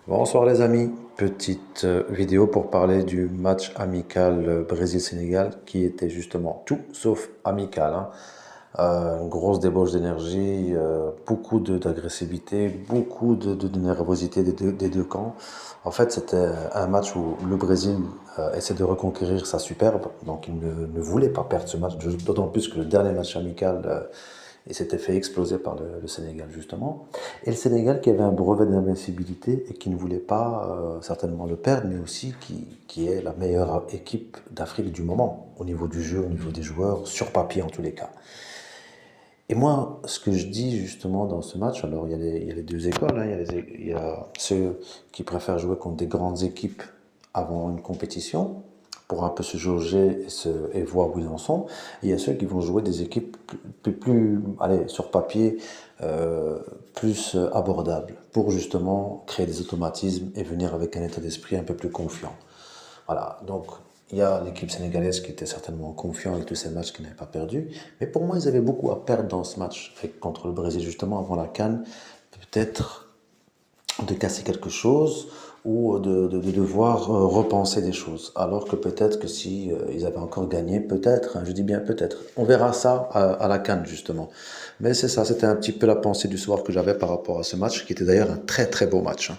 Bonsoir les amis, petite vidéo pour parler du match amical Brésil-Sénégal qui était justement tout sauf amical, hein. Une grosse débauche d'énergie, beaucoup d'agressivité, beaucoup de nervosité des deux camps. En fait, c'était un match où le Brésil essaie de reconquérir sa superbe, donc il ne voulait pas perdre ce match, d'autant plus que le dernier match amical il s'était fait exploser par le Sénégal justement. Et le Sénégal qui avait un brevet d'invincibilité et qui ne voulait pas certainement le perdre, mais aussi qui est la meilleure équipe d'Afrique du moment, au niveau du jeu, au niveau des joueurs, sur papier en tous les cas. Et moi, ce que je dis justement dans ce match, alors il y a les deux écoles, hein, il y a ceux qui préfèrent jouer contre des grandes équipes avant une compétition, pour un peu se jauger et voir où ils en sont. Et il y a ceux qui vont jouer des équipes allez, sur papier, plus abordables, pour justement créer des automatismes et venir avec un état d'esprit un peu plus confiant. Voilà, donc il y a l'équipe sénégalaise qui était certainement confiant avec tous ces matchs qu'ils n'avaient pas perdus. Mais pour moi, ils avaient beaucoup à perdre dans ce match contre le Brésil, justement, avant la CAN. Peut-être de casser quelque chose ou de devoir repenser des choses. Alors que peut-être que si ils avaient encore gagné, peut-être, hein, je dis bien peut-être, on verra ça à la CAN, justement. Mais c'est ça, c'était un petit peu la pensée du soir que j'avais par rapport à ce match, qui était d'ailleurs un très très beau match, hein.